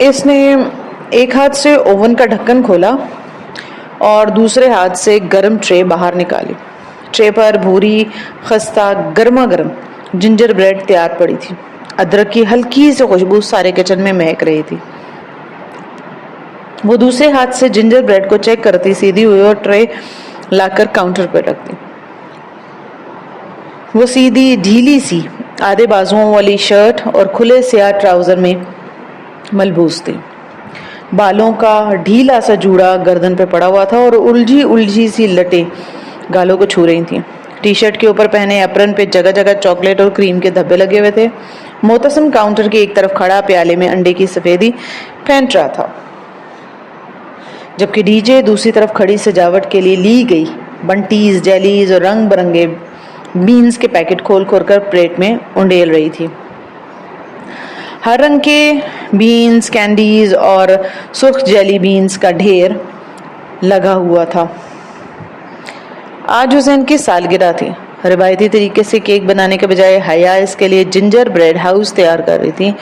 इसने एक हाथ से ओवन का ढक्कन खोला और दूसरे हाथ से गर्म ट्रे बाहर निकाली। ट्रे पर भूरी खस्ता गर्मा गर्म जिंजर ब्रेड तैयार पड़ी थी। अदरक की हल्की सी खुशबू सारे किचन में महक रही थी। वो दूसरे हाथ से जिंजर ब्रेड को चेक करती सीधी हुई और ट्रे लाकर काउंटर पर रख दी। वो सीधी ढीली सी आधे बाजुओं वाली शर्ट और खुले स्याह ट्राउजर में मलबूस थी। बालों का ढीला सा जूड़ा गर्दन पे पड़ा हुआ था और उलझी उलझी सी लटें गालों को छू रही थीं। टी शर्ट के ऊपर पहने एप्रन पे जगह जगह चॉकलेट और क्रीम के धब्बे लगे हुए थे। मोतसम काउंटर की एक तरफ खड़ा प्याले में अंडे की सफेदी फेंट रहा था, जबकि डीजे दूसरी तरफ खड़ी सजावट के लिए ली गई बंटीज, जेलीज और रंग बिरंगे बीन्स के पैकेट खोल खोल कर प्लेट में उंडेल रही थी। हर रंग के बीन्स, कैंडीज और सुर्ख जेली बीन्स का ढेर लगा हुआ था। आज हुसैन की सालगिरह थी। रिवायती तरीके से केक बनाने के बजाय हया इसके लिए जिंजर ब्रेड हाउस तैयार कर रही थी।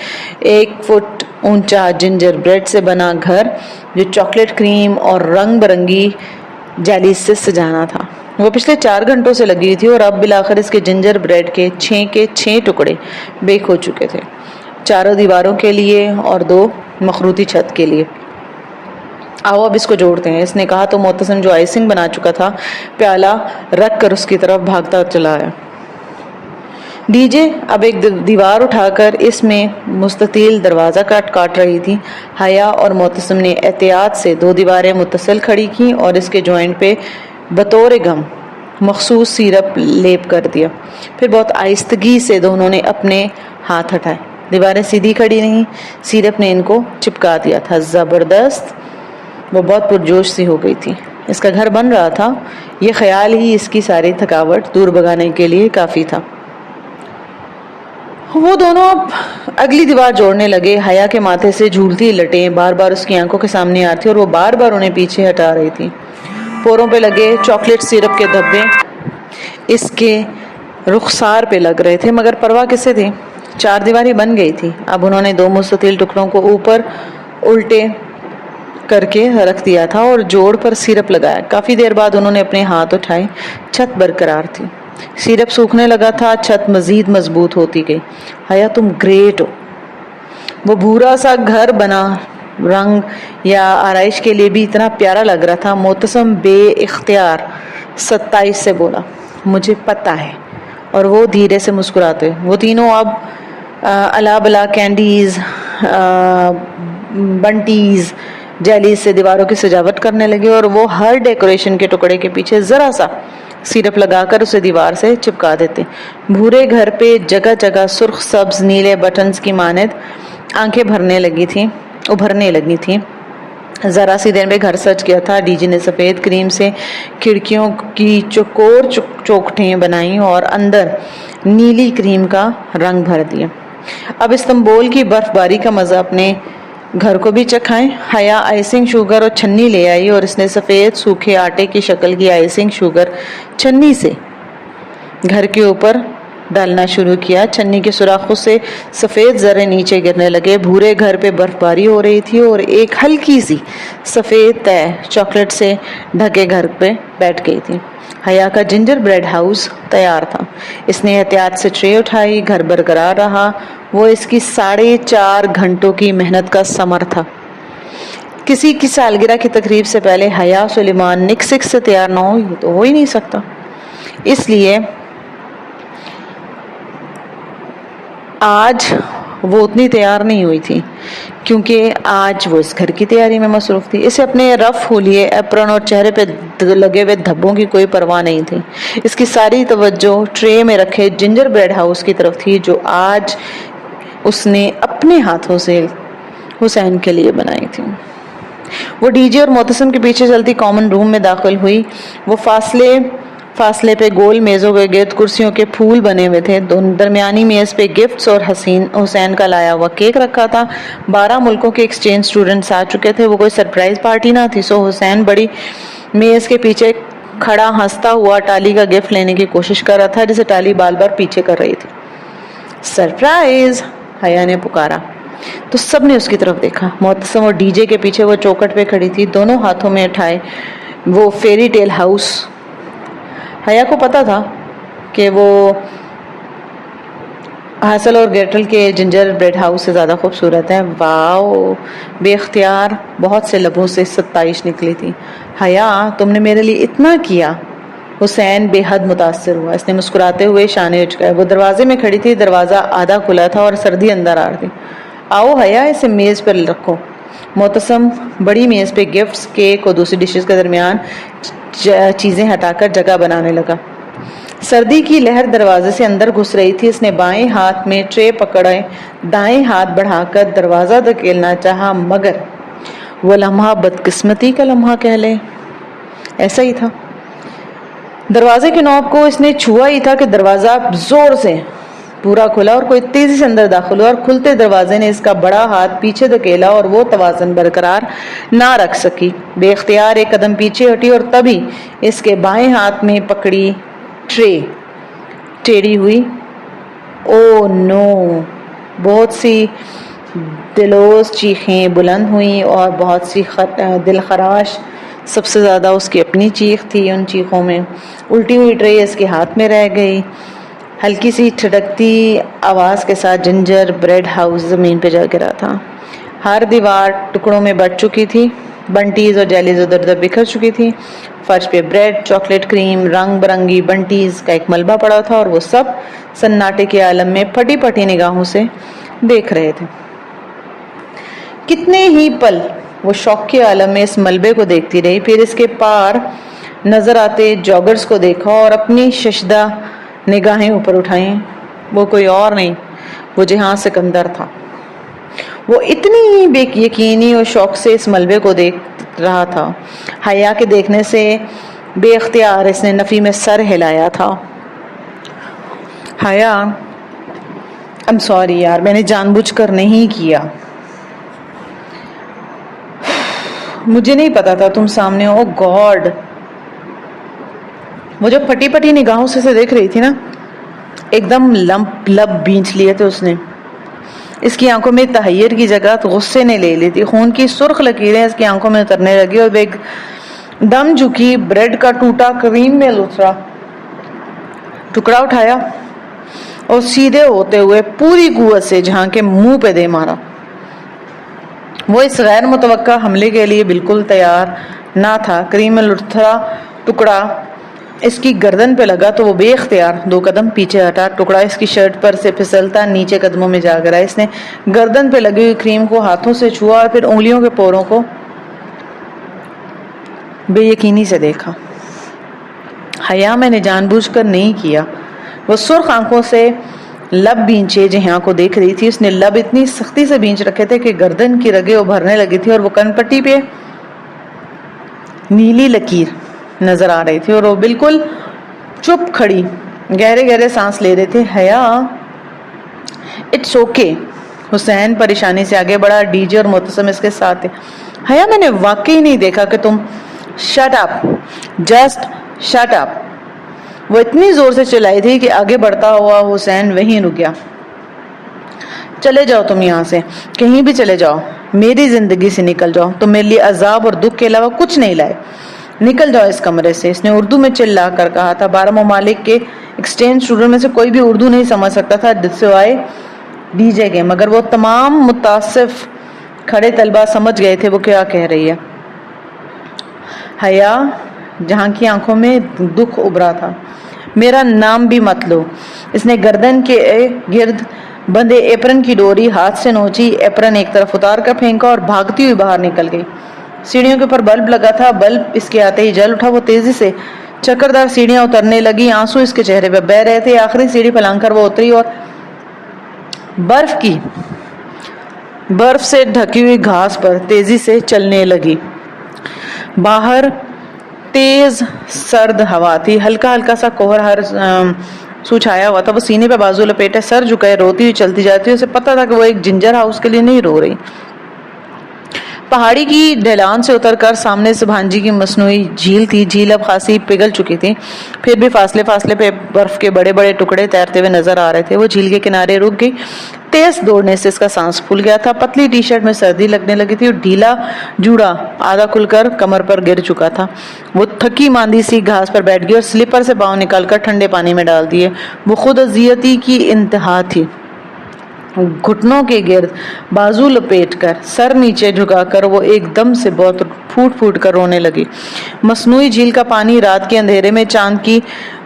1 फुट ऊंचा जिंजर ब्रेड से बना घर जो चॉकलेट क्रीम और रंग बिरंगी जेली से सजाना था। वो पिछले 4 घंटों से लगी हुई थी और अब बिलाखिर इसके जिंजर ब्रेड के 6 टुकड़े बेक हो चुके थे, 4 दीवारों के लिए और 2 मखरूती छत के लिए। आओ अब इसको जोड़ते हैं, इसने कहा तो मोतसम जो आइसिंग बना चुका था प्याला रख कर उसकी तरफ भागता चला आया। डीजे अब एक दीवार उठाकर इसमें मुस्ततील दरवाज़ा काट रही थी। हया और मोतसम ने एहतियात से 2 दीवारें मुत्तसिल खड़ी की और इसके जॉइंट पे बतौर गम मखसूस सिरप लेप कर दिया। फिर बहुत आहिस्तगी से दोनों ने अपने हाथ हटाए। दीवारें सीधी खड़ी नहीं, सिरप ने इनको चिपका दिया था। ज़बरदस्त। वो बहुत पुरजोश सी हो गई थी। इसका घर बन रहा था, ये ख्याल ही इसकी सारी थकावट दूर भगाने के लिए काफ़ी था। वो दोनों अब अगली दीवार जोड़ने लगे। हया के माथे से झूलती लटें बार बार उसकी आंखों के सामने आ रही थी और वो बार बार उन्हें पीछे हटा रही थी। पोरों पे लगे चॉकलेट सिरप के धब्बे इसके रुखसार पे लग रहे थे, मगर परवाह किसे थी। 4 दीवारें बन गई थी। अब उन्होंने 2 मुस्ततील टुकड़ों को ऊपर उल्टे करके रख दिया था और जोड़ पर सिरप लगाया। काफ़ी देर बाद उन्होंने अपने हाथ उठाए। छत बरकरार थी, सिरप सूखने लगा था, छत मजीद मजबूत होती गई। हया तुम ग्रेट हो। वो भूरा सा घर बना रंग या आराइश के लिए भी इतना प्यारा लग रहा था। मोतसम बे-इख्तियार 27 से बोला, मुझे पता है। और वो धीरे से मुस्कुराते। वो तीनों अब अला बला कैंडीज, बंटीज, जेलीज से दीवारों की सजावट करने लगे और वो हर डेकोरेशन के टुकड़े के पीछे जरा सा सिरप लगाकर उसे दीवार से चिपका देते। भूरे घर पे जगह जगह सुर्ख सब्ज नीले बटन्स की मानद आंखें उभरने लगी थी। जरा सी देर में घर सज गया था। डीजे ने सफेद क्रीम से खिड़कियों की चौकोर चौखटें बनाई और अंदर नीली क्रीम का रंग भर दिया। अब इस्तांबुल की बर्फबारी का मजा अपने घर को भी चखाएं। हया आइसिंग शुगर और छन्नी ले आई और इसने सफेद सूखे आटे की शक्ल की आइसिंग शुगर छन्नी से घर के ऊपर डालना शुरू किया। छन्नी के सुराखों से सफेद जर्रे नीचे गिरने लगे। भूरे घर पे बर्फबारी हो रही थी और एक हल्की सी सफेद तह चॉकलेट से ढके घर पे बैठ गई थी। हया का जिंजर ब्रेड हाउस तैयार था। इसने एहतियात से ट्रे उठाई। घर बरकरार रहा। वो इसकी 4.5 घंटों की मेहनत का समर था। किसी की सालगिरह की तकरीब से पहले हया सुलेमान निक से तैयार ना हो, ये तो हो ही नहीं सकता। इसलिए आज वो उतनी तैयार नहीं हुई थी, क्योंकि आज वो इस घर की तैयारी में मसरूफ थी। इसे अपने रफ होलिए एप्रन और चेहरे पे लगे हुए धब्बों की कोई परवाह नहीं थी। इसकी सारी तवज्जो ट्रे में रखे जिंजर ब्रेड हाउस की तरफ थी, जो आज उसने अपने हाथों से हुसैन के लिए बनाई थी। वो डीजे और मोतसम के पीछे चलती कॉमन रूम में दाखिल हुई। वो फासले पे गोल मेज़ों के गिर्द कुर्सियों के फूल बने हुए थे। दरमियानी मेज़ पे गिफ्ट्स और हुसैन का लाया हुआ केक रखा था। 12 मुल्कों के एक्सचेंज स्टूडेंट्स आ चुके थे। वो कोई सरप्राइज पार्टी ना थी, सो हुसैन बड़ी मेज़ के पीछे खड़ा हंसता हुआ टाली का गिफ्ट लेने की कोशिश कर रहा था, जिसे टाली बार बार पीछे कर रही थी। सरप्राइज, हया ने पुकारा। तो सब ने उसकी तरफ देखा। मोहतसम और डीजे के पीछे वो चौखट पे खड़ी थी, दोनों हाथों में उठाए वो फेरी टेल हाउस। हया को पता था कि वो हासिल और ग्रेटल के जिंजर ब्रेड हाउस से ज़्यादा खूबसूरत है। वाओ, बेख्तियार बहुत से लबों से सत्ताइश निकली थी। हया, तुमने मेरे लिए इतना किया। हुसैन बेहद मुतासिर हुआ। इसने मुस्कुराते हुए शाने उचकाए। वो दरवाजे में खड़ी थी, दरवाज़ा आधा खुला था और सर्दी अंदर आ रही थी। आओ हया, इसे मेज़ पर रखो। मोहतसम बड़ी मेज़ पे गिफ्ट्स, केक और दूसरी डिशेस के दरमियान चीज़ें हटाकर जगह बनाने लगा। सर्दी की लहर दरवाजे से अंदर घुस रही थी। इसने बाएं हाथ में ट्रे पकड़े, दाएं हाथ बढ़ाकर दरवाज़ा धकेलना चाहा, मगर वो लम्हा बदकिस्मती का लम्हा कह ले, ऐसा ही था। दरवाजे के नॉब को इसने छुआ ही था कि दरवाज़ा जोर से पूरा खुला और कोई तेजी से अंदर दाखिल हुआ और खुलते दरवाजे ने इसका बड़ा हाथ पीछे धकेला और वो तवाज़न बरकरार ना रख सकी। बेख्तियार एक कदम पीछे हटी और तभी इसके बाएं हाथ में पकड़ी ट्रे टेढ़ी हुई। Oh no! बहुत सी दिलोस चीखें बुलंद हुई और बहुत सी दिल खराश। सबसे ज़्यादा उसकी अपनी चीख थी। उन चीखों में उल्टी हुई ट्रे इसके हाथ में रह गई। हल्की सी ठिठकती आवाज़ के साथ जिंजर ब्रेड हाउस ज़मीन पे जा गिरा था। हर दीवार टुकड़ों में बट चुकी थी। बंटीज़ और जेलीज उधर उधर बिखर चुकी थी। फर्श पे ब्रेड, चॉकलेट क्रीम, रंग बिरंगी बंटीज़ का एक मलबा पड़ा था और वो सब सन्नाटे के आलम में फटी फटी निगाहों से देख रहे थे। कितने ही पल वो शौक के आलम में इस मलबे को देखती रही। फिर इसके पार नजर आते जॉगर्स को देखा और अपनी शशदा निगाहें ऊपर उठाई। वो कोई और नहीं, वो जहां सिकंदर था। वो इतनी ही बेयकीनी और शौक से इस मलबे को देख रहा था। हया के देखने से बेख्तियार इसने नफी में सर हिलाया था। हया, आई एम सॉरी यार, मैंने जानबूझकर नहीं किया। मुझे नहीं पता था तुम सामने हो। गॉड! वो जो फटी फटी निगाहों से देख रही थी ना, एकदम लब बींच लिए थे उसने। इसकी आंखों में तहैयर की जगह तो गुस्से ने ले ली थी। खून की सुर्ख लकीरें इसकी आंखों में उतरने लगी और एक दम झुकी ब्रेड का टूटा क्रीम में लुथरा टुकड़ा उठाया और सीधे होते हुए पूरी कुव्वत से जहां के मुंह पे दे मारा। वो इस गैर मुतवक्का हमले के लिए बिल्कुल तैयार ना था। क्रीम में लुथरा टुकड़ा इसकी गर्दन पे लगा तो वो बेख्तियार 2 कदम पीछे हटा। टुकड़ा इसकी शर्ट पर से फिसलता नीचे कदमों में जा गिरा। इसने गर्दन पे लगी हुई क्रीम को हाथों से छुआ और फिर उंगलियों के पोरों को बेयकीनी से देखा। हया, मैंने जानबूझकर नहीं किया। वो सुर्ख आंखों से लब बींचे जहाँ को देख रही थी। उसने लब इतनी सख्ती से बींच रखे थे कि गर्दन की रगें उभरने लगी थी और वो कनपट्टी पे नीली लकीर नजर आ रही थी और वो बिल्कुल चुप खड़ी गहरे गहरे सांस ले रहे थे। हया, इट्स ओके। हुसैन परेशानी से आगे बढ़ा। डीजे और मोहतसम इसके साथ थे। हया, मैंने वाकई नहीं देखा कि तुम। Shut up, just shut up. वो इतनी जोर से चिल्लाई थी कि आगे बढ़ता हुआ हुसैन वहीं रुक गया। चले जाओ तुम यहाँ से, कहीं भी चले जाओ, मेरी जिंदगी से निकल जाओ। तुम मेरे लिए अजाब और दुख के अलावा कुछ नहीं लाए। निकल जाओ इस कमरे से। इसने उर्दू में चिल्ला कर कहा था। 12 ममालिक के एक्सचेंज स्टूडेंट में से कोई भी उर्दू नहीं समझ सकता था सिवाय डीजे के, मगर वो तमाम मुतासिफ खड़े तलबा समझ गए थे वो क्या कह रही है। हया, जहां की आंखों में दुख उभरा था, मेरा नाम भी मत लो। इसने गर्दन के गिर्द बंधे एप्रन की डोरी हाथ से नोची, एप्रन एक तरफ उतार कर फेंका और भागती हुई बाहर निकल गई। सीढ़ियों के ऊपर बल्ब लगा था। बल्ब इसके आते ही जल उठा। वो तेजी से चक्करदार सीढ़ियां उतरने लगी। आंसू इसके चेहरे पर बह रहे थे। आखिरी सीढ़ी फलांकर वो उतरी और बर्फ से ढकी हुई घास पर तेजी से चलने लगी। बाहर तेज सर्द हवा थी। हल्का हल्का सा कोहर हर छाया हुआ था। वो सीने पे बाजू लपेटे सर झुकाए रोती हुई चलती जाती। उसे पता था कि वो एक जिंजर हाउस के लिए नहीं रो रही, पहाड़ी की ढलान से उतरकर सामने से भांजी की मसनूई झील थी। झील अब खासी पिघल चुकी थी, फिर भी फासले फासले पे बर्फ के बड़े बड़े टुकड़े तैरते हुए नजर आ रहे थे। वो झील के किनारे रुक गई। तेज दौड़ने से इसका सांस फूल गया था। पतली टी शर्ट में सर्दी लगने लगी थी और ढीला जूड़ा आधा खुलकर कमर पर गिर चुका था। वो थकी मांदी सी घास पर बैठ गई और स्लीपर से पाँव निकालकर ठंडे पानी में डाल दिए। वो खुद अजियती की इंतहा थी। घुटनों के गिर्द बाजू लपेटकर सर नीचे झुकाकर वो एकदम से बहुत फूट फूट कर रोने लगी। मसनूई झील का पानी रात के अंधेरे में चांद की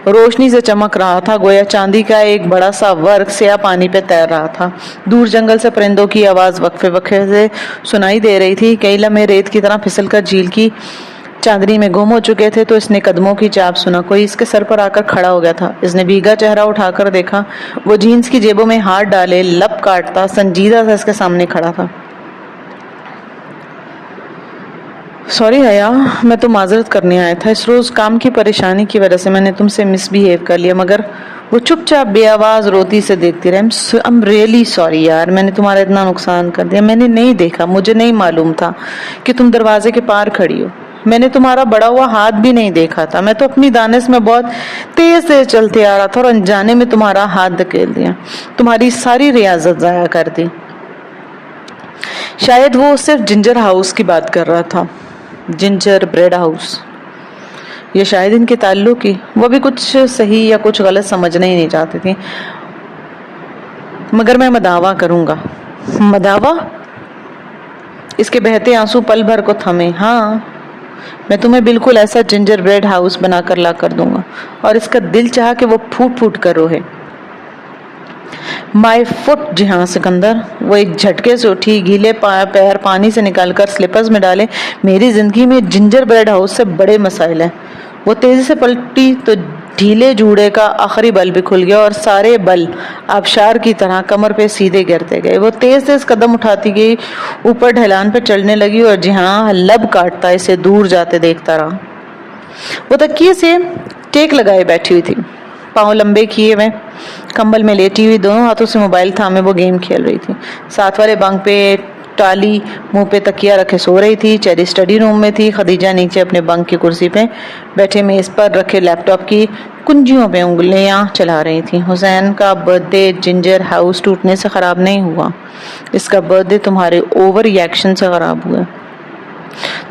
रोशनी से चमक रहा था, गोया चांदी का एक बड़ा सा वर्ग स्या पानी पे तैर रहा था। दूर जंगल से परिंदों की आवाज वक्फे वक्फे से सुनाई दे रही थी। कई लम्हे रेत की तरह फिसलकर झील की चांदनी में गुम हो चुके थे तो इसने कदमों की चाप सुना। कोई इसके सर पर आकर खड़ा हो गया था। इसने भीगा चेहरा उठाकर देखा। वो जीन्स की जेबों में हाथ डाले लब काटता संजीदा सा इसके सामने खड़ा था। सॉरी हया, मैं तो माजरत करने आया था। इस रोज काम की परेशानी की वजह से मैंने तुमसे मिसबिहेव कर लिया। मगर वो चुपचाप बेआवाज रोती से देखती रही। आई एम रियली सॉरी यार, मैंने तुम्हारा इतना नुकसान कर दिया। मैंने नहीं देखा, मुझे नहीं मालूम था कि तुम दरवाजे के पार खड़ी हो। मैंने तुम्हारा बड़ा हुआ हाथ भी नहीं देखा था। मैं तो अपनी दानिश में बहुत तेज तेज चलते आ रहा था और अनजाने में तुम्हारा हाथ धकेल दिया। तुम्हारी सारी रियाजत जाया कर दी। शायद वो सिर्फ जिंजर हाउस की बात कर रहा था, जिंजर ब्रेड हाउस, ये शायद इनके ताल्लुक की। वो भी कुछ सही या कुछ गलत समझना ही नहीं चाहती थी। मगर मैं मदावा करूंगा। मदावा? इसके बहते आंसू पल भर को थमे। हाँ, मैं तुम्हें बिल्कुल ऐसा जिंजर ब्रेड हाउस बनाकर ला कर दूंगा और इसका दिल चाह कि वो फूट फूट कर रोहे। My foot. जी हाँ सिकंदर। वो एक झटके से उठी, गीले पैर पानी से निकालकर स्लीपर्स में डाले। मेरी जिंदगी में जिंजर ब्रेड हाउस से बड़े मसाइल हैं। वो तेजी से पलटी तो ढीले जूड़े का आखिरी बल भी खुल गया और सारे बल आबशार की तरह कमर पे सीधे गिरते गए। वो तेज तेज कदम उठाती गई, ऊपर ढलान पे चढ़ने लगी और जी हाँ लब काटता इसे दूर जाते देखता रहा। वो तकिए से टेक लगाए बैठी हुई थी, पाँव लंबे किए हुए कंबल में लेटी हुई, दोनों हाथों से मोबाइल थामे वो गेम खेल रही थी। साथ वाले बंक पे टाली मुंह पे तकिया रखे सो रही थी। चेरी स्टडी रूम में थी। खदीजा नीचे अपने बंक की कुर्सी पे बैठे मेज पर रखे लैपटॉप की कुंजियों पे उंगलियां चला रही थी। हुसैन का बर्थडे जिंजर हाउस टूटने से खराब नहीं हुआ, इसका बर्थडे तुम्हारे ओवर रिएक्शन से खराब हुआ।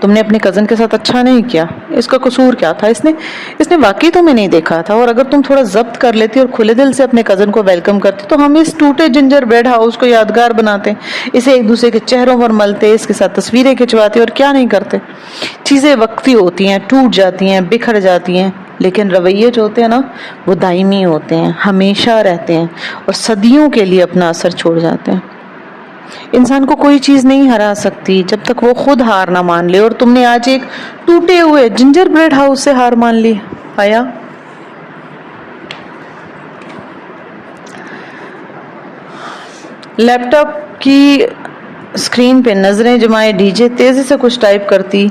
तुमने अपने कजन के साथ अच्छा नहीं किया। इसका कसूर क्या था? इसने वाकई तुम्हें नहीं देखा था। और अगर तुम थोड़ा जब्त कर लेती और खुले दिल से अपने कजन को वेलकम करती तो हम इस टूटे जिंजर ब्रेड हाउस को यादगार बनाते, इसे एक दूसरे के चेहरों पर मलते, इसके साथ तस्वीरें खिंचवाते और क्या नहीं करते। चीजें वक्ती होती हैं, टूट जाती हैं, बिखर जाती हैं, लेकिन रवैये जो होते हैं ना वो दायमी होते हैं, हमेशा रहते हैं और सदियों के लिए अपना असर छोड़ जाते हैं। इंसान को कोई चीज नहीं हरा सकती जब तक वो खुद हार ना मान ले। और तुमने आज एक टूटे हुए जिंजर ब्रेड हाउस से हार मान ली। आया लैपटॉप की स्क्रीन पे नजरें जमाए डीजे तेजी से कुछ टाइप करती,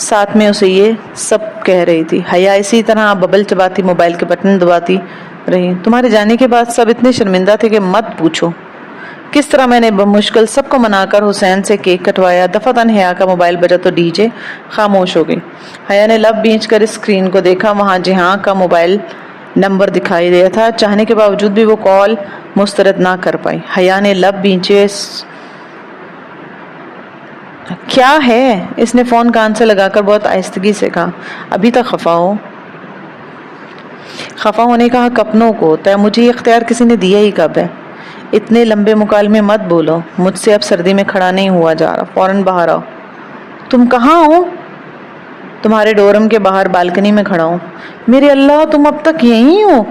साथ में उसे ये सब कह रही थी। हया इसी तरह बबल चबाती मोबाइल के बटन दबाती रही। तुम्हारे जाने के बाद सब इतने शर्मिंदा थे कि मत पूछो। किस तरह मैंने बमुश्किल सबको मनाकर हुसैन से केक कटवाया। दफातन हया का मोबाइल बजा तो डीजे खामोश हो गई। हया ने लब बींच कर स्क्रीन को देखा। वहां जिहां का मोबाइल नंबर दिखाई दिया था। चाहने के बावजूद भी वो कॉल मुस्तरद ना कर पाई। हया ने लब बींचे। क्या है? इसने फोन कान से लगाकर बहुत आहिस्तगी से कहा। अभी तक खफा हो? खफा होने का हक अपनों को होता है, मुझे ये इख्तियार किसी ने दिया ही कब है? इतने लंबे मुकालमे मत बोलो। मुझसे अब सर्दी में खड़ा नहीं हुआ जा रहा, फौरन बाहर आओ। तुम कहाँ हो? तुम्हारे डोरम के बाहर बालकनी में खड़ा हूँ। मेरे अल्लाह, तुम अब तक यहीं हो?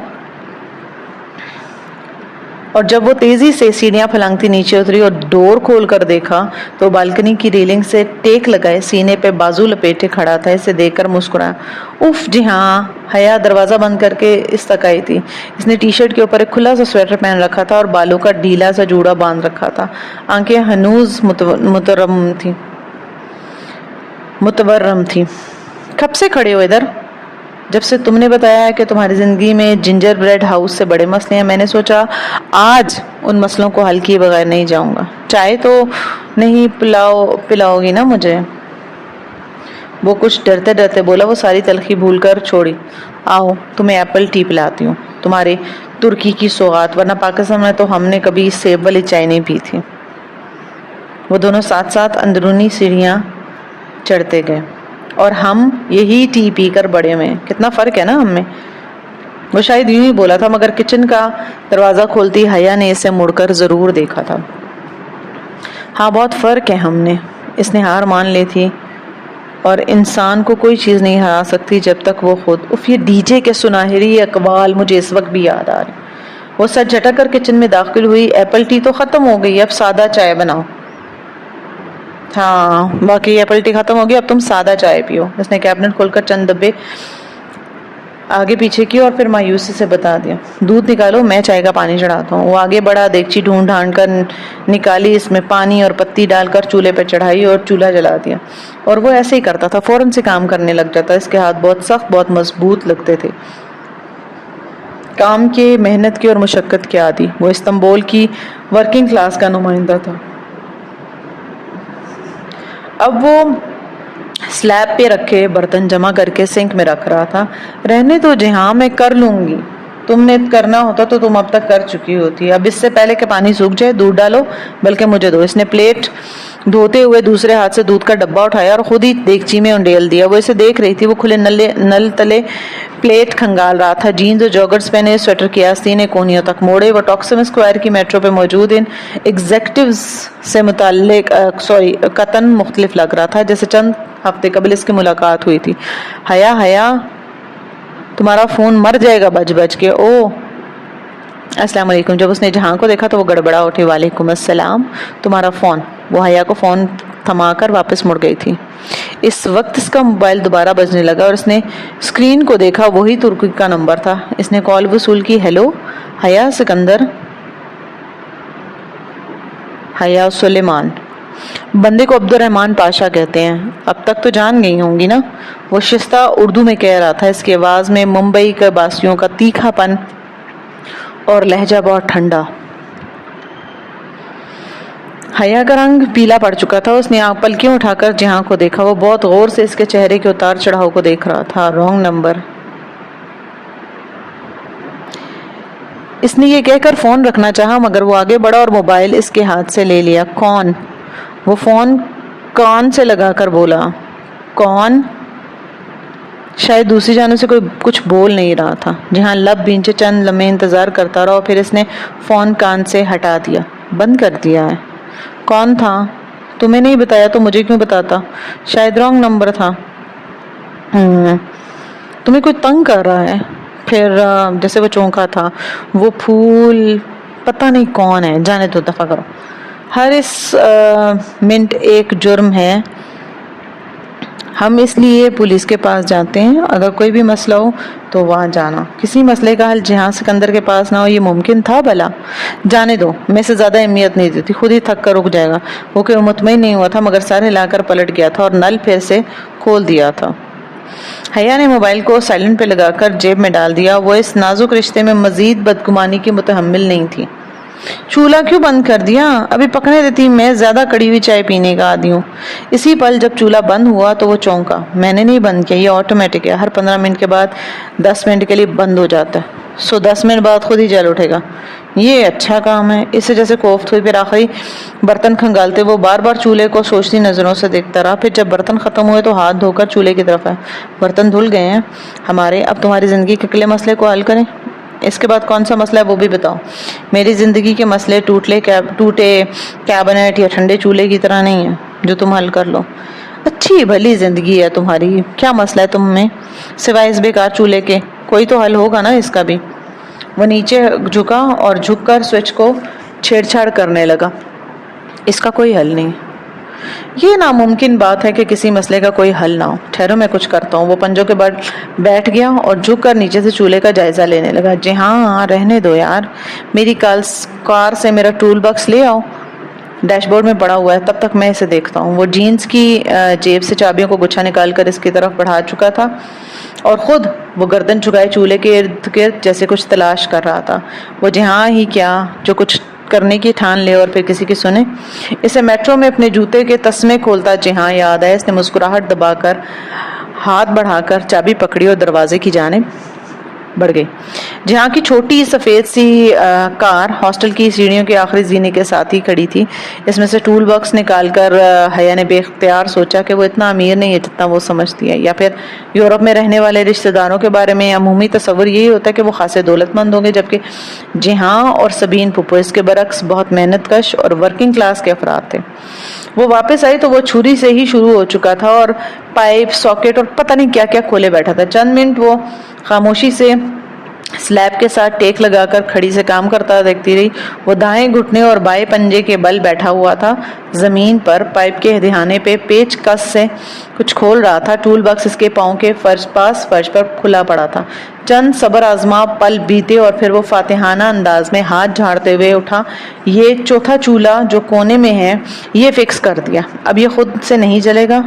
और जब वो तेजी से सीढ़ियां फलांगती नीचे उतरी और डोर खोल कर देखा तो बालकनी की रेलिंग से टेक लगाए सीने पे बाजू लपेटे खड़ा था। इसे देखकर मुस्कुराया। उफ, जी हाँ। हया दरवाजा बंद करके इस तक आई थी। इसने टी शर्ट के ऊपर एक खुला सा स्वेटर पहन रखा था और बालों का ढीला सा जूड़ा बांध रखा था। आंखें हनूज मुतवर्रम थी। कब से खड़े हो इधर? जब से तुमने बताया है कि तुम्हारी ज़िंदगी में जिंजर ब्रेड हाउस से बड़े मसले हैं, मैंने सोचा आज उन मसलों को हल किए बगैर नहीं जाऊंगा। चाय तो नहीं पिलाओगी ना मुझे? वो कुछ डरते डरते बोला। वो सारी तलखी भूल कर छोड़ी। आओ तुम्हें एप्पल टी पिलाती हूँ, तुम्हारे तुर्की की सौगात, वरना पाकिस्तान में तो हमने कभी सेब वाली चाय नहीं पी थी। वो दोनों साथ साथ अंदरूनी सीढ़ियाँ चढ़ते गए और हम यही टी पी कर बड़े हुए। कितना फ़र्क है ना हम में। वो शायद यूं ही बोला था, मगर किचन का दरवाज़ा खोलती हया ने इसे मुड़कर ज़रूर देखा था। हाँ, बहुत फ़र्क है हमने। इसने हार मान ली थी और इंसान को कोई चीज़ नहीं हरा सकती जब तक वो खुद। उफ, ये डीजे के सुनहरी अकवाल मुझे इस वक्त भी याद आ रहे। वो सर झटक कर किचन में दाखिल हुई। एप्पल टी तो ख़त्म हो गई, अब सादा चाय बनाओ। हाँ बाकी एप्पल टी खत्म हो गई, अब तुम सादा चाय पियो। उसने कैबिनेट खोलकर चंद डब्बे आगे पीछे किए और फिर मायूसी से बता दिया, दूध निकालो, मैं चाय का पानी चढ़ाता हूँ। वो आगे बढ़ा, देगची ढूंढ ढांड कर निकाली, इसमें पानी और पत्ती डालकर चूल्हे पर चढ़ाई और चूल्हा जला दिया। और वो ऐसे ही करता था, फौरन से काम करने लग जाता। इसके हाथ बहुत सख्त, बहुत मजबूत लगते थे, काम के, मेहनत की और मुशक्क़त के आदि। वो इस्तांबुल की वर्किंग क्लास का नुमाइंदा था। अब वो स्लैब पे रखे बर्तन जमा करके सिंक में रख रहा था। रहने दो जी, हाँ मैं कर लूंगी, तुमने करना होता तो तुम अब तक कर चुकी होती। अब इससे पहले कि पानी सूख जाए दूध डालो, बल्कि मुझे दो। इसने प्लेट धोते हुए दूसरे हाथ से दूध का डब्बा उठाया और खुद ही देगची में उंडेल दिया। वो इसे देख रही थी। वो खुले नल तले प्लेट खंगाल रहा था। जीन्स और जॉगर्स पहने, स्वेटर की आस्तीनें कोनियों तक मोड़े। वो टॉक्सम स्क्वायर की मेट्रो पे मौजूद इन एग्जेक्टिव्स से मुताल्लिक कतन मुख्तलिफ लग रहा था, जैसे चंद हफ्ते कबल इसकी मुलाकात हुई थी। हया तुम्हारा फ़ोन मर जाएगा बज बज के। ओ अस्सलाम वालेकुम। जब उसने जहाँ को देखा तो वो गड़बड़ा उठी। वालेकुम अस्सलाम, तुम्हारा फ़ोन। वो हया को फ़ोन थमाकर वापस मुड़ गई थी। इस वक्त इसका मोबाइल दोबारा बजने लगा और इसने स्क्रीन को देखा। वही तुर्की का नंबर था। इसने कॉल वसूल की। हेलो हया सिकंदर, हया सुलेमान। बंदे को अब्दुर्रहमान पाशा कहते हैं, अब तक तो जान गई होंगी ना। वो शिस्ता उर्दू में कह रहा था। इसकी आवाज़ में मुंबई के बासियों का तीखापन और लहजा बहुत ठंडा। हया का रंग पीला पड़ चुका था। उसने आँख पलकियां उठाकर जिहां को देखा। वो बहुत गौर से इसके चेहरे के उतार चढ़ाव को देख रहा था। Wrong number. इसने ये कहकर फ़ोन रखना चाहा, मगर वो आगे बढ़ा और मोबाइल इसके हाथ से ले लिया। कौन? वो फ़ोन कान से लगाकर बोला। कौन? शायद दूसरी जानब से कोई कुछ बोल नहीं रहा था। जहाँ लब भींचे चंद लम्हे इंतज़ार करता रहा और फिर इसने फ़ोन कान से हटा दिया, बंद कर दिया है। कौन था? तुम्हें नहीं बताया तो मुझे क्यों बताता? शायद रॉन्ग नंबर था। तुम्हें कोई तंग कर रहा है? फिर जैसे वो चौंका था। वो फूल पता नहीं कौन है, जाने दो, दफ़ा करो। हर इस मिनट एक जुर्म है। हम इसलिए पुलिस के पास जाते हैं, अगर कोई भी मसला हो तो वहाँ जाना। किसी मसले का हल जहाँ सिकंदर के पास ना हो, ये मुमकिन था भला? जाने दो, मैं से ज़्यादा अहमियत नहीं देती, खुद ही थक कर रुक जाएगा। वो कोई मुतमईन नहीं हुआ था, मगर सर हिलाकर पलट गया था और नल फिर से खोल दिया था। हया ने मोबाइल को साइलेंट पे लगाकर जेब में डाल दिया। वो इस नाजुक रिश्ते में मजीद बदगुमानी की मुतहम्मिल नहीं थी। चूल्हा क्यों बंद कर दिया? अभी पकने देती, मैं ज्यादा कड़ी हुई चाय पीने का आदी हूँ। इसी पल जब चूल्हा बंद हुआ तो वो चौंका। मैंने नहीं बंद किया, ये ऑटोमेटिक है, हर 15 मिनट के बाद 10 मिनट के लिए बंद हो जाता है। 10 मिनट बाद खुद ही जल उठेगा। ये अच्छा काम है। इससे जैसे कोफ्त हुई। फिर आखिरी बर्तन खंगालते वो बार बार चूल्हे को सोचती नजरों से देखता रहा। फिर जब बर्तन खत्म हुए तो हाथ धोकर चूल्हे की तरफ आया। बर्तन धुल गए हैं हमारे, अब तुम्हारी जिंदगी के अगले मसले को हल करें। इसके बाद कौन सा मसला है वो भी बताओ। मेरी ज़िंदगी के मसले टूटे कैबिनेट या ठंडे चूल्हे की तरह नहीं है जो तुम हल कर लो। अच्छी भली ज़िंदगी है तुम्हारी, क्या मसला है तुम में सिवाय इस बेकार चूल्हे के? कोई तो हल होगा ना इसका भी। वो नीचे झुका और झुककर स्विच को छेड़छाड़ करने लगा। इसका कोई हल नहीं। ये नामुमकिन बात है कि किसी मसले का कोई हल ना हो। ठहरो मैं कुछ करता हूँ। वो पंजों के बल बैठ गया और झुककर नीचे से चूल्हे का जायजा लेने लगा। जी हाँ, रहने दो यार, मेरी कार से मेरा टूल बॉक्स ले आओ, डैशबोर्ड में पड़ा हुआ है, तब तक मैं इसे देखता हूँ। वो जीन्स की जेब से चाबियों को गुच्छा निकाल कर इसकी तरफ बढ़ा चुका था और खुद वो गर्दन झुकाए चूल्हे के इर्द गिर्द जैसे कुछ तलाश कर रहा था। वो जहाँ ही क्या जो कुछ करने की ठान ले और फिर किसी की सुने। इसे मेट्रो में अपने जूते के तस्मे खोलता जहाँ याद आया, इसने मुस्कुराहट दबाकर हाथ बढ़ाकर चाबी पकड़ी और दरवाजे की जानिब बढ़ गई। जहाँ की छोटी सफ़ेद सी कार हॉस्टल की सीढ़ियों के आखिरी जीने के साथ ही खड़ी थी। इसमें से टूल बॉक्स निकालकर हया ने बेख्तियार सोचा कि वो इतना अमीर नहीं है जितना वो समझती है, या फिर यूरोप में रहने वाले रिश्तेदारों के बारे में अमूमी तस्वर यही होता है कि वो खासे दौलतमंद होंगे, जबकि जिहां और सबीन पुप्पो इसके बरक्स बहुत मेहनतकश और वर्किंग क्लास के अफराद थे। वो वापस आई तो वो छुरी से ही शुरू हो चुका था और पाइप सॉकेट और पता नहीं क्या क्या खोले बैठा था। चंद मिनट वो खामोशी से स्लैब के साथ टेक लगाकर खड़ी से काम करता देखती रही। वो दाएं घुटने और बाएं पंजे के बल बैठा हुआ था जमीन पर, पाइप के दिहाने पे पेच कस से कुछ खोल रहा था। टूल बॉक्स इसके पाँव के फर्श पर खुला पड़ा था। चंद सबर आजमा पल बीते और फिर वो फातिहाना अंदाज में हाथ झाड़ते हुए उठा। ये चौथा चूल्हा जो कोने में है ये फिक्स कर दिया, अब ये खुद से नहीं जलेगा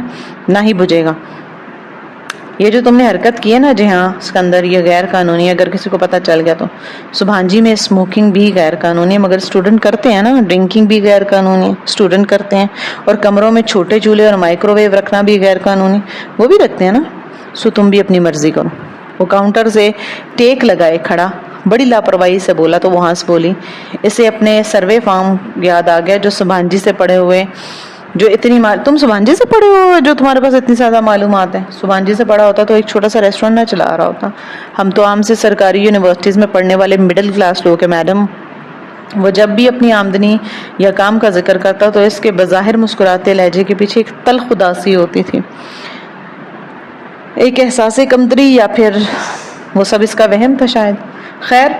ना ही बुझेगा। ये जो तुमने हरकत की है ना जी हाँ सिकंदर, ये गैर कानूनी, अगर किसी को पता चल गया तो। सुभानजी में स्मोकिंग भी गैर कानूनी है, मगर स्टूडेंट करते हैं ना। ड्रिंकिंग भी गैर कानूनी है, स्टूडेंट करते हैं। और कमरों में छोटे चूल्हे और माइक्रोवेव रखना भी गैर कानूनी, वो भी रखते हैं ना। सो तुम भी अपनी मर्जी करो। वो काउंटर से टेक लगाए खड़ा बड़ी लापरवाही से बोला तो वो हंस बोली। इसे अपने सर्वे फॉर्म याद आ गया जो सुभानजी से पढ़े हुए, जो इतनी तुम सुभानजी से पढ़े हो जो तुम्हारे पास इतनी ज्यादा मालूमात है। सुभानजी से पढ़ा होता तो एक छोटा सा रेस्टोरेंट ना चला रहा होता। हम तो आम से सरकारी यूनिवर्सिटीज में पढ़ने वाले मिडिल क्लास लोग हैं मैडम। वो जब भी अपनी आमदनी या काम का जिक्र करता तो इसके बज़ाहिर मुस्कुराते लहजे के पीछे एक तल्ख उदासी होती थी, एक एहसास कमतरी, या फिर वो सब इसका वहम था शायद। खैर,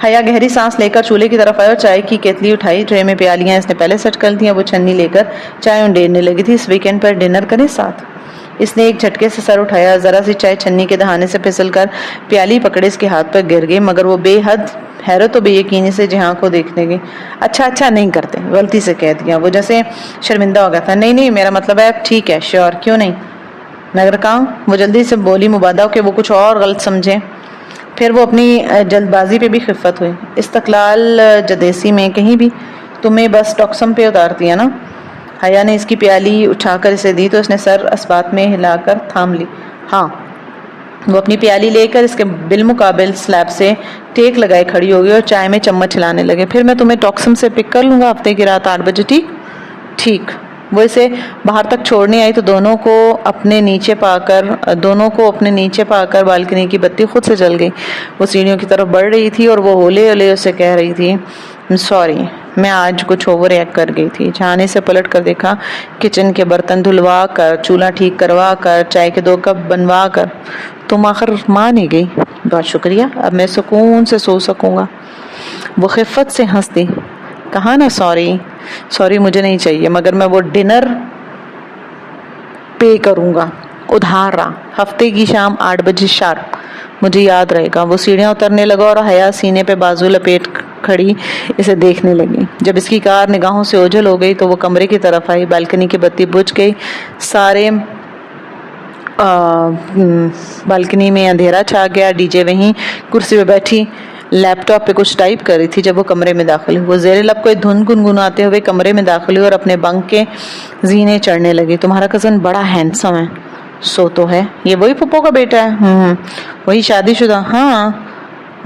हया गहरी सांस लेकर चूल्हे की तरफ आया और चाय की केतली उठाई। ट्रे में प्यालियां इसने पहले सेट कर दी। वो छन्नी लेकर चाय उंडेरने लगी थी। इस वीकेंड पर डिनर करें साथ। इसने एक झटके से सर उठाया। जरा सी चाय छन्नी के दहाने से फिसलकर प्याली पकड़े इसके हाथ पर गिर गई, मगर वो बेहद हैरत और बेयकीनी से जहां को देखने गई। अच्छा नहीं करते, गलती से कह दिया। वो जैसे शर्मिंदा हो गया था। नहीं मेरा मतलब है ठीक है, श्योर, क्यों नहीं। मगर कहाँ, वो जल्दी से बोली मुबादा कि वो कुछ और गलत समझे। फिर वो अपनी जल्दबाजी पे भी खिफ़त हुई। इस्तकलाल जदेसी में कहीं भी तुम्हें बस टॉक्सम पे उतारती है ना। हया ने इसकी प्याली उठाकर इसे दी तो इसने सर अस्बात में हिलाकर थाम ली। हाँ। वो अपनी प्याली लेकर इसके बिलमुकाबिल स्लैब से टेक लगाए खड़ी हो गई और चाय में चम्मच हिलाने लगे। फिर मैं तुम्हें टॉक्सम से पिक कर लूँगा हफ्ते की रात 8 बजे, ठीक। वो इसे बाहर तक छोड़ने आई तो दोनों को अपने नीचे पाकर बालकनी की बत्ती खुद से जल गई। वो सीढ़ियों की तरफ बढ़ रही थी और वो होले होले उसे कह रही थी, सॉरी, मैं आज कुछ ओवर रिएक्ट कर गई थी। जाने से पलट कर देखा, किचन के बर्तन धुलवा कर, चूल्हा ठीक करवा कर, चाय के 2 कप बनवा कर तुम आखिर मान ही गई। बहुत शुक्रिया, अब मैं सुकून से सो सकूंगा। वो खिफ़त से हंस दी। कहा ना सॉरी मुझे नहीं चाहिए, मगर मैं वो डिनर पे करूंगा उधार रहा, हफ्ते की शाम 8 बजे शार्प, मुझे याद रहेगा। वो सीढ़ियां उतरने लगा और हया सीने पे बाजू लपेट खड़ी इसे देखने लगी। जब इसकी कार निगाहों से ओझल हो गई तो वो कमरे की तरफ आई। बालकनी की बत्ती बुझ गई। सारे बालकनी में अंधेरा छा गया। डीजे वहीं कुर्सी पे बैठी लैपटॉप पे कुछ टाइप कर रही थी जब वो कमरे में दाखिल हुई। वो ज़ेरे लब कोई धुन गुनगुनाते हुए कमरे में दाखिल हुई और अपने बंक के जीने चढ़ने लगी। तुम्हारा कज़न बड़ा हैंडसम है। सो तो है, ये वही पुप्पो का बेटा है। वही शादीशुदा। हाँ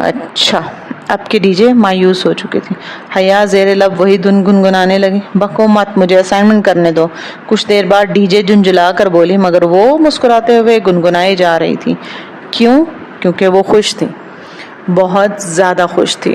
अच्छा। अब के डीजे मायूस हो चुकी थी। हया ज़ेरे लब वही धुन गुनगुनाने लगी। बको मत, मुझे असाइनमेंट करने दो। कुछ देर बाद डीजे झुंझुला कर बोली, मगर वो मुस्कुराते हुए गुनगुनाई जा रही थी। क्यों? क्योंकि वो खुश थी, बहुत ज़्यादा खुश थी।